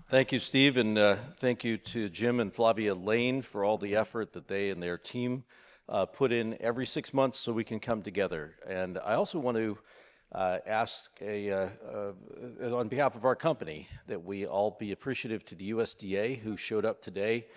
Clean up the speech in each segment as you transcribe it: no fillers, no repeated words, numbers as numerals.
Thank you, Steve, and thank you to Jim and Flavia Lane for all the effort that they and their team put in every 6 months so we can come together. And I also want to ask on behalf of our company that we all be appreciative to the USDA who showed up today.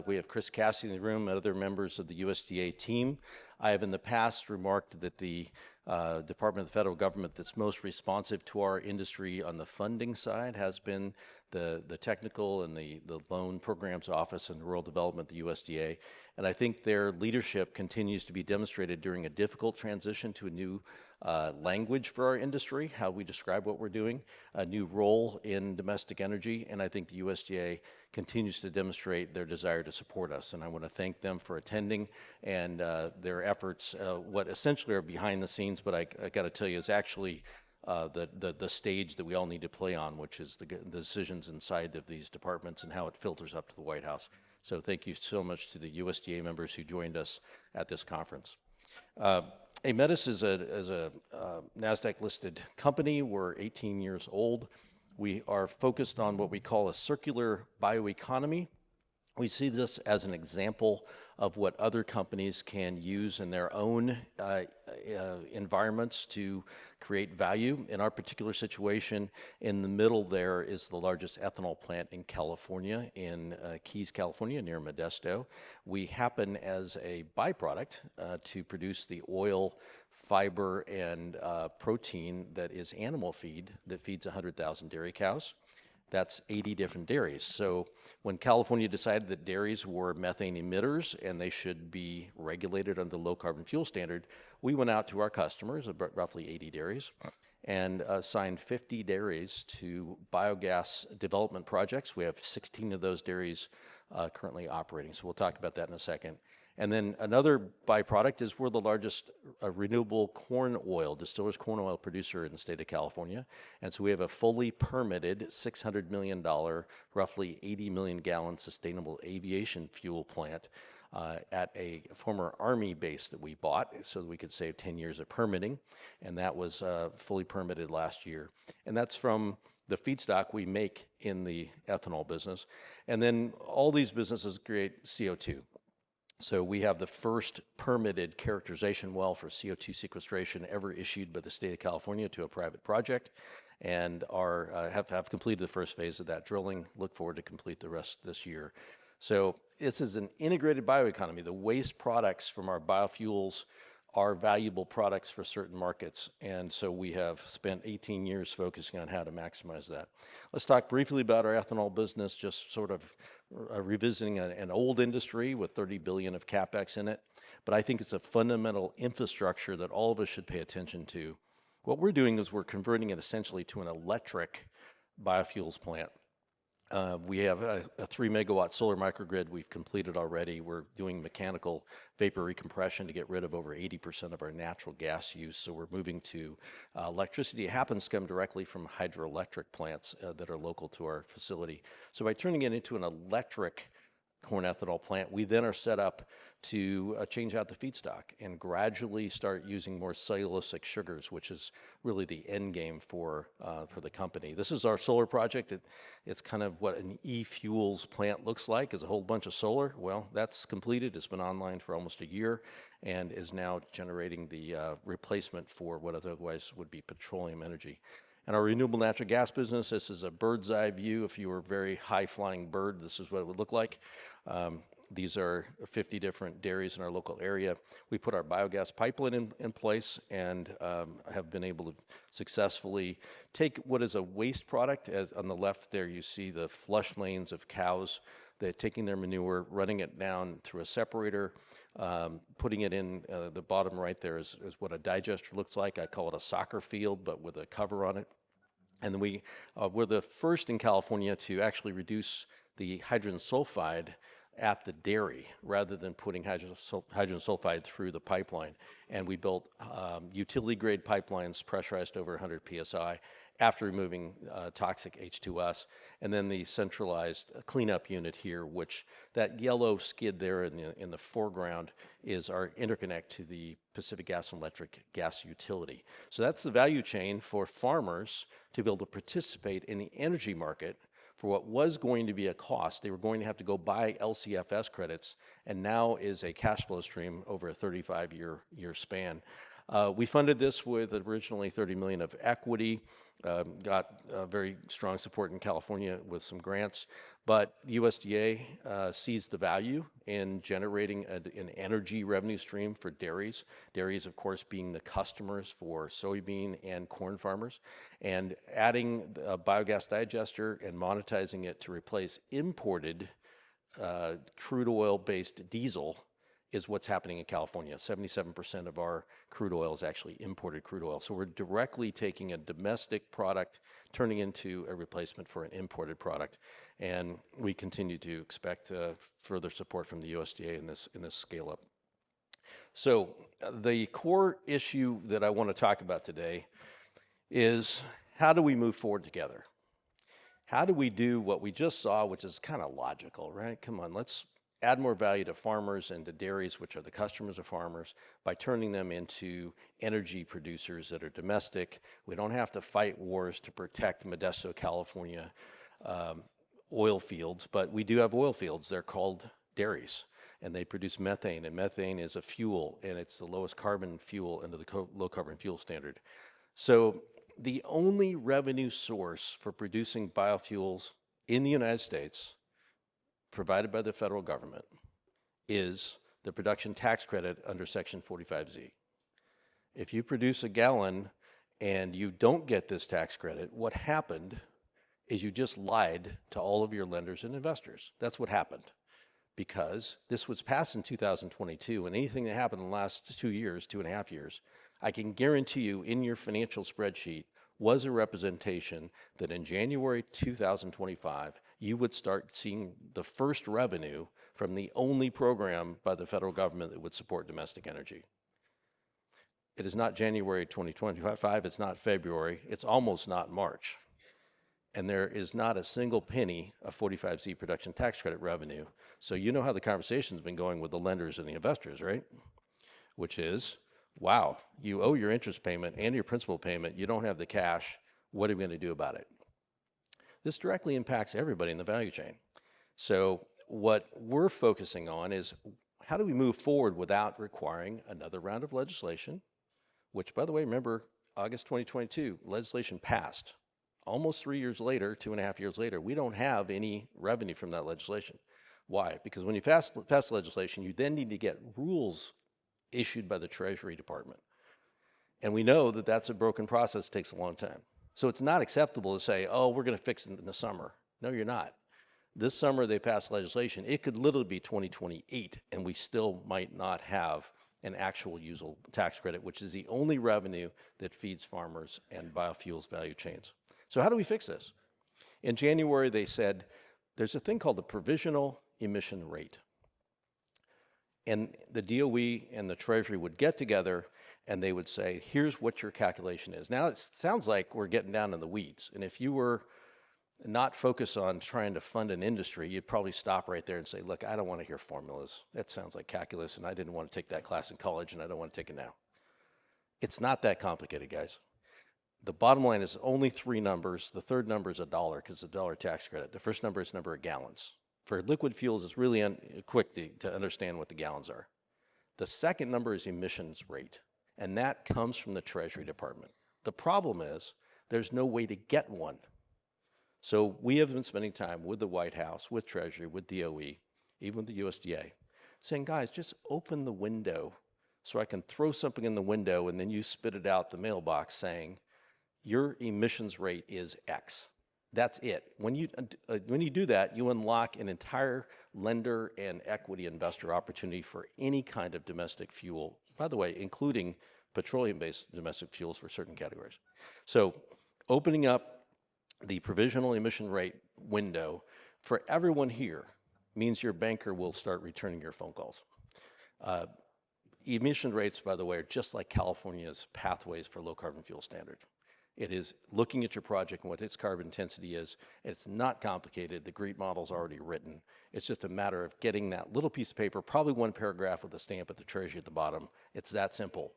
We have Chris Cassidy in the room and other members of the USDA team. I have in the past remarked that the Department of the Federal Government that's most responsive to our industry on the funding side has been the technical and the loan programs office and rural development, the USDA. And I think their leadership continues to be demonstrated during a difficult transition to a new language for our industry, how we describe what we're doing, a new role in domestic energy. And I think the USDA continues to demonstrate their desire to support us. And I want to thank them for attending and their efforts, what essentially are behind the scenes, but I got to tell you, is actually the stage that we all need to play on, which is the decisions inside of these departments and how it filters up to the White House. So thank you so much to the USDA members who joined us at this conference. Aemetis is a NASDAQ-listed company. We're 18 years old. We are focused on what we call a circular bioeconomy. We see this as an example of what other companies can use in their own environments to create value. In our particular situation, in the middle there is the largest ethanol plant in California, in Keys, California, near Modesto. We happen as a byproduct to produce the oil, fiber, and protein that is animal feed that feeds 100,000 dairy cows. That's 80 different dairies. So when California decided that dairies were methane emitters and they should be regulated under the low carbon fuel standard, we went out to our customers, roughly 80 dairies, and signed 50 dairies to biogas development projects. We have 16 of those dairies currently operating. So we'll talk about that in a second. And then another byproduct is we're the largest renewable corn oil, distillers corn oil producer in the state of California. And so we have a fully permitted $600 million, roughly 80 million gallon sustainable aviation fuel plant at a former Army base that we bought so that we could save 10 years of permitting. And that was fully permitted last year. And that's from the feedstock we make in the ethanol business. And then all these businesses create CO2. So we have the first permitted characterization well for CO2 sequestration ever issued by the state of California to a private project, and have completed the first phase of that drilling. Look forward to complete the rest this year. So this is an integrated bioeconomy. The waste products from our biofuels are valuable products for certain markets, and so we have spent 18 years focusing on how to maximize that. Let's talk briefly about our ethanol business, just sort of revisiting an old industry with 30 billion of CapEx in it, but I think it's a fundamental infrastructure that all of us should pay attention to. What we're doing is we're converting it essentially to an electric biofuels plant. We have a 3 megawatt solar microgrid we've completed already. We're doing mechanical vapor recompression to get rid of over 80% of our natural gas use. So we're moving to electricity. It happens to come directly from hydroelectric plants that are local to our facility. So by turning it into an electric corn ethanol plant, we then are set up to change out the feedstock and gradually start using more cellulosic sugars, which is really the end game for the company. This is our solar project. It's kind of what an e-fuels plant looks like, is a whole bunch of solar. Well, that's completed. It's been online for almost a year and is now generating the replacement for what otherwise would be petroleum energy. And our renewable natural gas business, this is a bird's eye view. If you were a very high-flying bird, this is what it would look like. These are 50 different dairies in our local area. We put our biogas pipeline in place and have been able to successfully take what is a waste product. As on the left there, you see the flush lanes of cows. They're taking their manure, running it down through a separator, putting it in the bottom right there is what a digester looks like. I call it a soccer field, but with a cover on it. And then we're the first in California to actually reduce the hydrogen sulfide at the dairy rather than putting hydrogen sulfide through the pipeline. And we built utility grade pipelines pressurized over 100 psi after removing toxic H2S, and then the centralized cleanup unit here, which that yellow skid there in the foreground is our interconnect to the Pacific Gas and Electric gas utility. So that's the value chain for farmers to be able to participate in the energy market for what was going to be a cost. They were going to have to go buy LCFS credits, and now is a cash flow stream over a 35-year span. We funded this with originally $30 million of equity, got very strong support in California with some grants, but the USDA sees the value in generating an energy revenue stream for dairies. Dairies, of course, being the customers for soybean and corn farmers, and adding a biogas digester and monetizing it to replace imported crude oil-based diesel is what's happening in California. 77% of our crude oil is actually imported crude oil. So we're directly taking a domestic product, turning into a replacement for an imported product. And we continue to expect further support from the USDA in this scale up. So the core issue that I want to talk about today is, how do we move forward together? How do we do what we just saw, which is kind of logical, right? Come on, let's add more value to farmers and to dairies, which are the customers of farmers, by turning them into energy producers that are domestic. We don't have to fight wars to protect Modesto, California oil fields, but we do have oil fields. They're called dairies, and they produce methane, and methane is a fuel, and it's the lowest carbon fuel under the low carbon fuel standard. So the only revenue source for producing biofuels in the United States provided by the federal government is the production tax credit under Section 45Z. If you produce a gallon and you don't get this tax credit, what happened is you just lied to all of your lenders and investors. That's what happened, because this was passed in 2022, and anything that happened in the last 2 years, 2.5 years, I can guarantee you in your financial spreadsheet was a representation that in January 2025, you would start seeing the first revenue from the only program by the federal government that would support domestic energy. It is not January 2025, it's not February, it's almost not March. And there is not a single penny of 45Z production tax credit revenue. So you know how the conversation's been going with the lenders and the investors, right? Which is, wow, you owe your interest payment and your principal payment, you don't have the cash, what are we going to do about it? This directly impacts everybody in the value chain. So what we're focusing on is, how do we move forward without requiring another round of legislation, which, by the way, remember, August 2022, legislation passed. Almost 3 years later, 2.5 years later, we don't have any revenue from that legislation. Why? Because when you pass legislation, you then need to get rules issued by the Treasury Department. And we know that that's a broken process, takes a long time. So it's not acceptable to say, oh, we're going to fix it in the summer. No, you're not. This summer they passed legislation. It could literally be 2028, and we still might not have an actual usable tax credit, which is the only revenue that feeds farmers and biofuels value chains. So how do we fix this? In January, they said, there's a thing called the provisional emission rate. And the DOE and the Treasury would get together and they would say, here's what your calculation is. Now it sounds like we're getting down in the weeds. And if you were not focused on trying to fund an industry, you'd probably stop right there and say, look, I don't want to hear formulas. That sounds like calculus, and I didn't want to take that class in college, and I don't want to take it now. It's not that complicated, guys. The bottom line is only 3 numbers. The third number is $1 because it's a $1 tax credit. The first number is number of gallons. For liquid fuels, it's really quick to understand what the gallons are. The second number is emissions rate, and that comes from the Treasury Department. The problem is there's no way to get one. So we have been spending time with the White House, with Treasury, with DOE, even with the USDA, saying, guys, just open the window so I can throw something in the window and then you spit it out the mailbox saying, your emissions rate is X. That's it. When you do that, you unlock an entire lender and equity investor opportunity for any kind of domestic fuel, by the way, including petroleum-based domestic fuels for certain categories. So opening up the provisional emission rate window for everyone here means your banker will start returning your phone calls. Emission rates, by the way, are just like California's pathways for low carbon fuel standard. It is looking at your project and what its carbon intensity is. It's not complicated. The GREET model's already written. It's just a matter of getting that little piece of paper, probably one paragraph with a stamp at the Treasury at the bottom. It's that simple.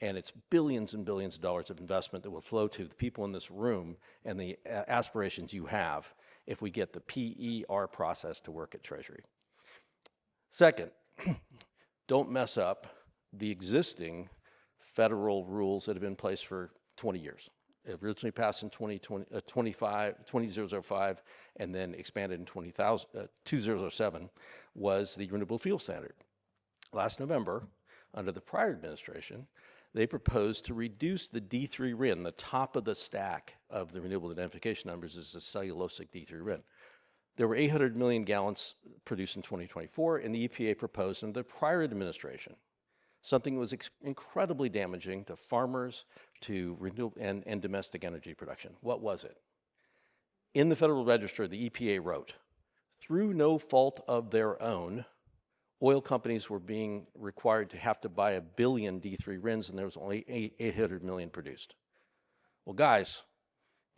And it's billions and billions of dollars of investment that will flow to the people in this room and the aspirations you have if we get the PER process to work at Treasury. Second, don't mess up the existing federal rules that have been in place for 20 years. It originally passed in 2005, and then expanded in 2007, was the Renewable Fuel Standard. Last November, under the prior administration, they proposed to reduce the D3 RIN. The top of the stack of the renewable identification numbers is the cellulosic D3 RIN. There were 800 million gallons produced in 2024, and the EPA proposed under the prior administration something that was incredibly damaging to farmers, to renewable and domestic energy production. What was it? In the Federal Register, the EPA wrote, through no fault of their own, oil companies were being required to have to buy 1 billion D3 RINs, and there was only 800 million produced. Well, guys,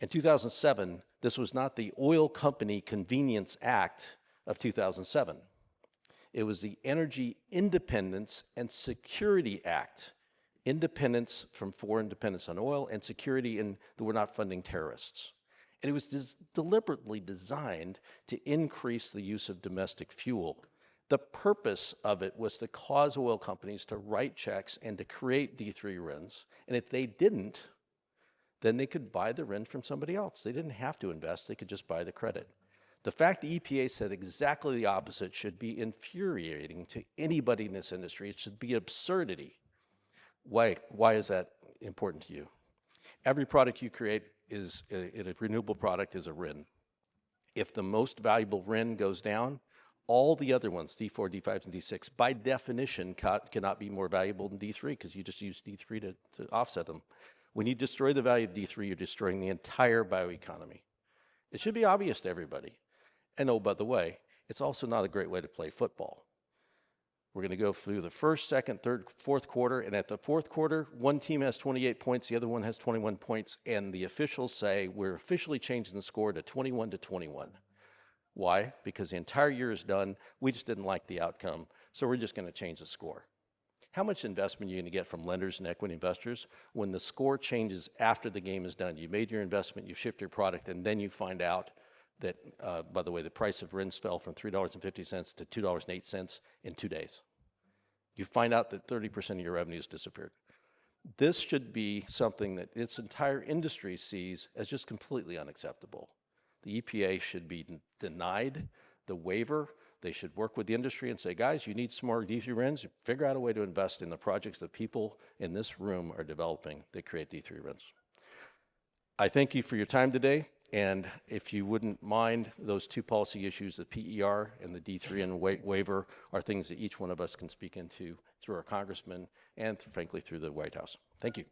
in 2007, this was not the Oil Company Convenience Act of 2007. It was the Energy Independence and Security Act. Independence from foreign dependence on oil, and security in that we're not funding terrorists. And it was deliberately designed to increase the use of domestic fuel. The purpose of it was to cause oil companies to write checks and to create D3 RINs. And if they didn't, then they could buy the RIN from somebody else. They didn't have to invest, they could just buy the credit. The fact the EPA said exactly the opposite should be infuriating to anybody in this industry. It should be absurdity. Why is that important to you? Every product you create is a renewable product is a RIN. If the most valuable RIN goes down, all the other ones, D4, D5, and D6, by definition cannot be more valuable than D3 because you just use D3 to offset them. When you destroy the value of D3, you're destroying the entire bioeconomy. It should be obvious to everybody. And oh, by the way, it's also not a great way to play football. We're going to go through the first, second, third, fourth quarter, and at the fourth quarter, one team has 28 points, the other one has 21 points, and the officials say we're officially changing the score to 21-21. Why? Because the entire year is done, we just didn't like the outcome, so we're just going to change the score. How much investment are you going to get from lenders and equity investors when the score changes after the game is done? You made your investment, you shipped your product, and then you find out that, by the way, the price of RINs fell from $3.50 to $2.08 in 2 days. You find out that 30% of your revenues disappeared. This should be something that this entire industry sees as just completely unacceptable. The EPA should be denied the waiver. They should work with the industry and say, guys, you need some more D3 RINs. Figure out a way to invest in the projects that people in this room are developing that create D3 RINs. I thank you for your time today. And if you wouldn't mind, those two policy issues, the PER and the D3 RIN waiver, are things that each one of us can speak into through our congressman and, frankly, through the White House. Thank you.